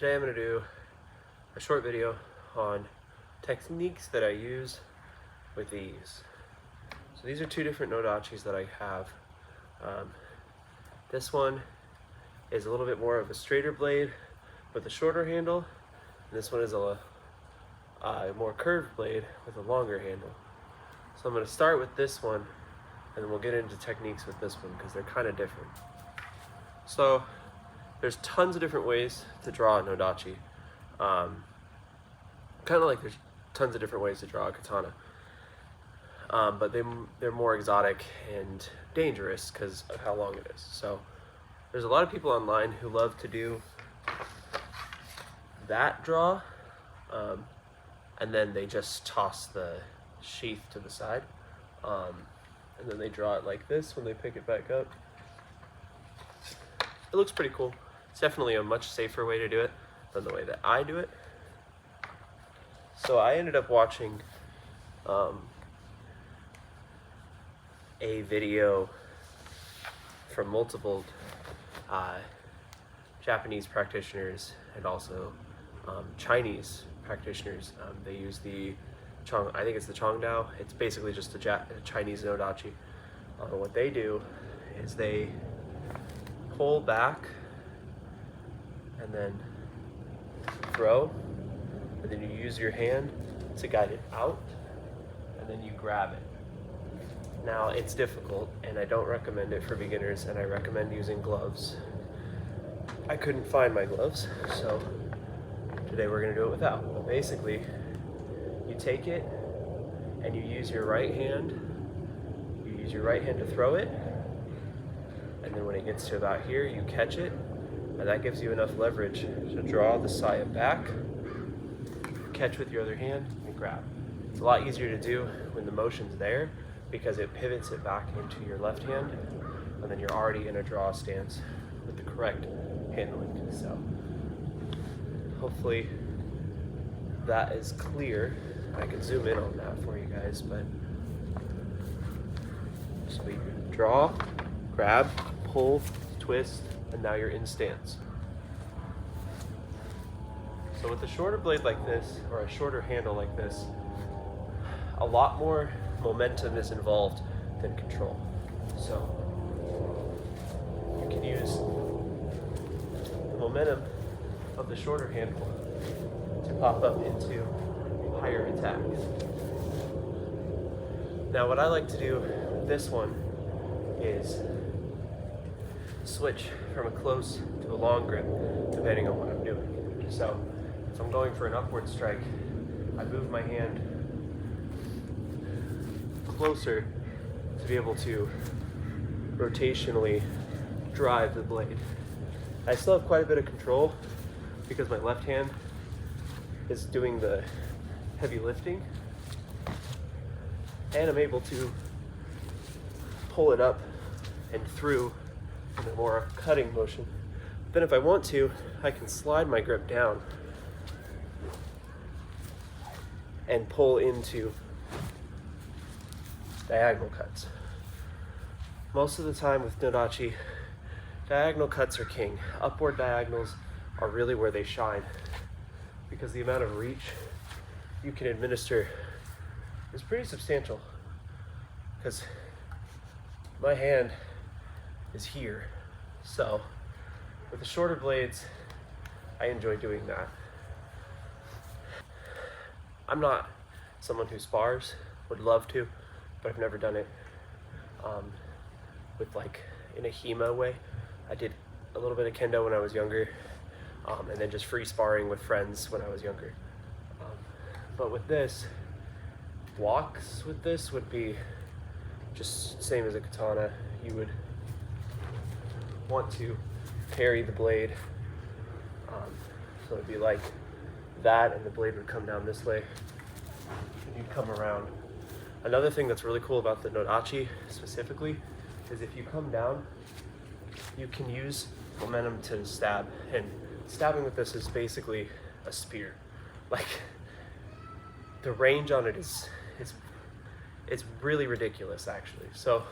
Today I'm going to do a short video on techniques that I use with these. So these are two different nodachis that I have. This one is a little bit more of a straighter blade with a shorter handle, and this one is a more curved blade with a longer handle. So I'm going to start with this one, and then we'll get into techniques with this one because they're kind of different. So there's tons of different ways to draw a nodachi. Kind of like there's tons of different ways to draw a katana. But they're more exotic and dangerous because of how long it is. So there's a lot of people online who love to do that draw, and then they just toss the sheath to the side, and then they draw it like this when they pick it back up. It looks pretty cool. It's definitely a much safer way to do it than the way that I do it. So I ended up watching a video from multiple Japanese practitioners and also Chinese practitioners. They use the I think it's the Chongdao. It's basically just a Chinese nodachi. What they do is they pull back and then throw, and then you use your hand to guide it out, and then you grab it. Now it's difficult, and I don't recommend it for beginners, and I recommend using gloves. I couldn't find my gloves, so today we're gonna do it without. But basically, you take it and you use your right hand. You use your right hand to throw it, and then when it gets to about here, you catch it, and that gives you enough leverage to draw the saya back, catch with your other hand, and grab. It's a lot easier to do when the motion's there because it pivots it back into your left hand, and then you're already in a draw stance with the correct handling. So hopefully that is clear. I can zoom in on that for you guys, but so you draw, grab, pull, twist, and now you're in stance. So with a shorter blade like this, or a shorter handle like this, a lot more momentum is involved than control. So you can use the momentum of the shorter handle to pop up into higher attacks. Now what I like to do with this one is switch from a close to a long grip depending on what I'm doing. So if I'm going for an upward strike, I move my hand closer to be able to rotationally drive the blade. I still have quite a bit of control because my left hand is doing the heavy lifting, and I'm able to pull it up and through in a more cutting motion. Then if I want to, I can slide my grip down and pull into diagonal cuts. Most of the time with nodachi, diagonal cuts are king. Upward diagonals are really where they shine because the amount of reach you can administer is pretty substantial, because my hand is here. So with the shorter blades, I enjoy doing that. I'm not someone who spars, would love to, but I've never done it with like in a HEMA way. I did a little bit of kendo when I was younger, and then just free sparring with friends when I was younger. But with this, walks with this would be just same as a katana. You would want to parry the blade. So it'd be like that, and the blade would come down this way, and you'd come around. Another thing that's really cool about the nodachi specifically is if you come down, you can use momentum to stab, and stabbing with this is basically a spear. Like, the range on it is it's really ridiculous actually. So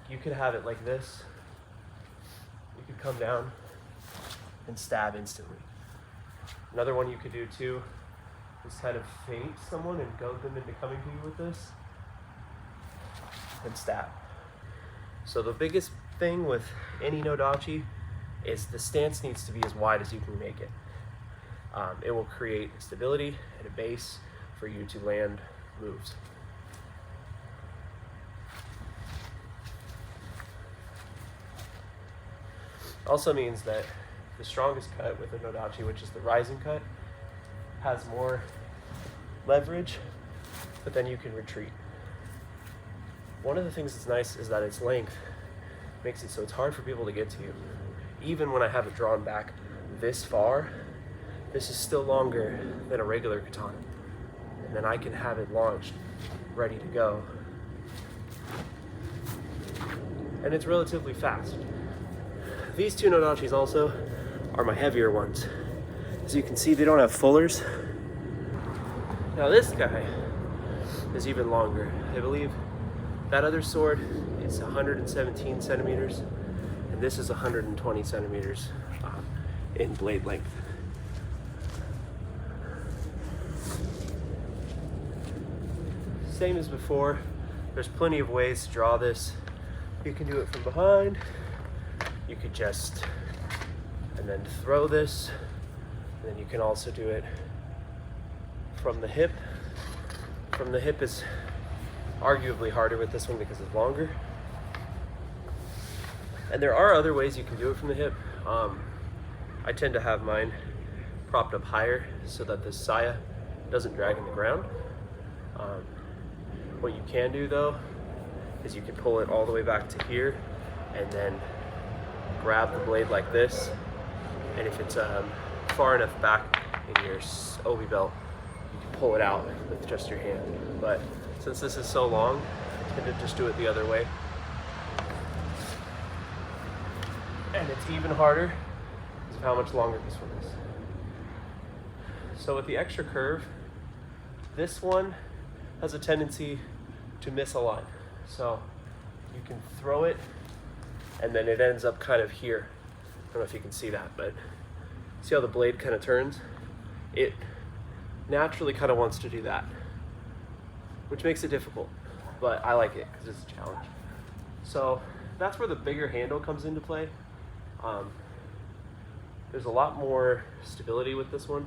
you could have it like this. You could come down and stab instantly. Another one you could do too is kind of feint someone and goad them into coming to you with this and stab. So the biggest thing with any nodachi is the stance needs to be as wide as you can make it. It will create stability and a base for you to land moves. Also means that the strongest cut with a nodachi, which is the rising cut, has more leverage, but then you can retreat. One of the things that's nice is that its length makes it so it's hard for people to get to you. Even when I have it drawn back this far, this is still longer than a regular katana. And then I can have it launched, ready to go. And it's relatively fast. These two nodachis also are my heavier ones. As you can see, they don't have fullers. Now this guy is even longer. I believe that other sword is 117 centimeters, and this is 120 centimeters in blade length. Same as before, there's plenty of ways to draw this. You can do it from behind. You could just, and then throw this. And then you can also do it from the hip. From the hip is arguably harder with this one because it's longer. And there are other ways you can do it from the hip. I tend to have mine propped up higher so that the saya doesn't drag in the ground. What you can do though is you can pull it all the way back to here and then grab the blade like this. And if it's far enough back in your obi belt, you can pull it out with just your hand. But since this is so long, I tend to just do it the other way. And it's even harder because of how much longer this one is. So with the extra curve, this one has a tendency to misalign. So you can throw it and then it ends up kind of here. I don't know if you can see that, but see how the blade kind of turns? It naturally kind of wants to do that, which makes it difficult, but I like it because it's a challenge. So that's where the bigger handle comes into play. There's a lot more stability with this one,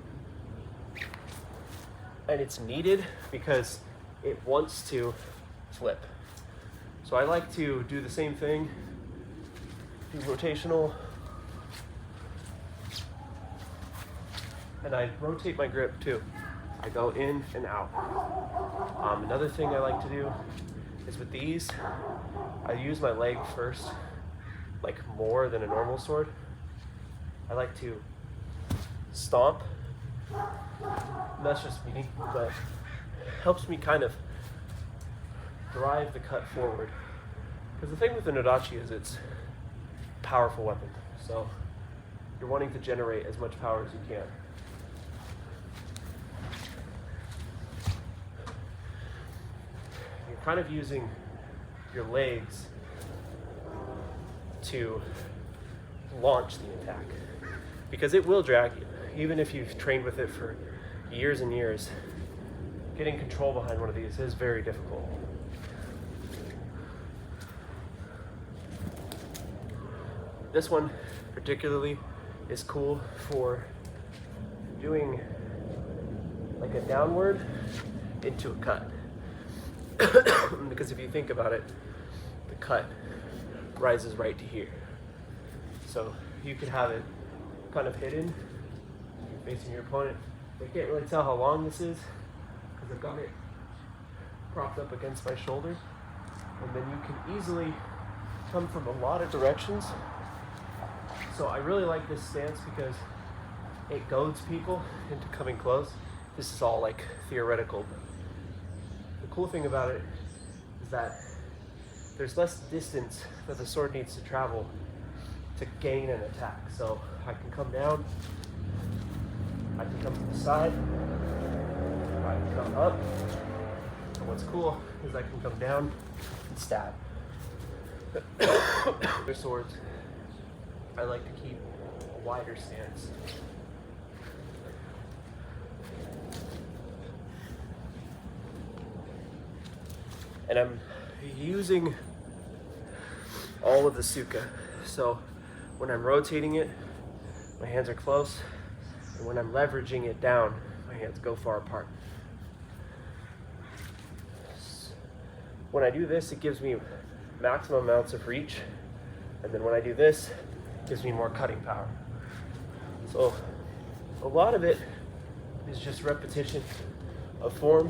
and it's needed because it wants to flip. So I like to do the same thing, do rotational, and I rotate my grip too. I go in and out. Another thing I like to do is with these, I use my leg first, like more than a normal sword. I like to stomp. That's just me, but helps me kind of drive the cut forward. Because the thing with the nodachi is it's a powerful weapon. So you're wanting to generate as much power as you can. You're kind of using your legs to launch the attack, because it will drag you. Even if you've trained with it for years and years, getting control behind one of these is very difficult. This one particularly is cool for doing like a downward into a cut. Because if you think about it, the cut rises right to here. So you could have it kind of hidden, you're facing your opponent. They can't really tell how long this is because I've got it propped up against my shoulder. And then you can easily come from a lot of directions. So I really like this stance because it goads people into coming close. This is all like theoretical, but the cool thing about it is that there's less distance that the sword needs to travel to gain an attack. So I can come down, I can come to the side, I can come up, and what's cool is I can come down and stab. Other swords, I like to keep a wider stance. And I'm using all of the suka. So when I'm rotating it, my hands are close, and when I'm leveraging it down, my hands go far apart. When I do this, it gives me maximum amounts of reach, and then when I do this, it gives me more cutting power. So a lot of it is just repetition of form.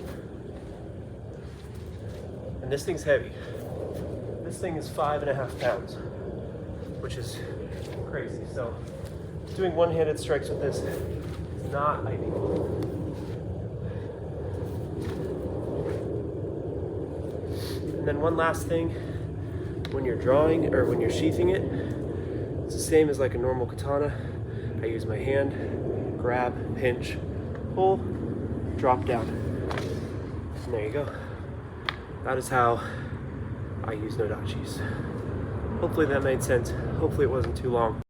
And this thing's heavy. This thing is 5.5 pounds, which is crazy. So doing one-handed strikes with this is not ideal. And then one last thing, when you're drawing or when you're sheathing it, it's the same as like a normal katana. I use my hand, grab, pinch, pull, drop down. And there you go. That is how I use nodachis. Hopefully that made sense. Hopefully it wasn't too long.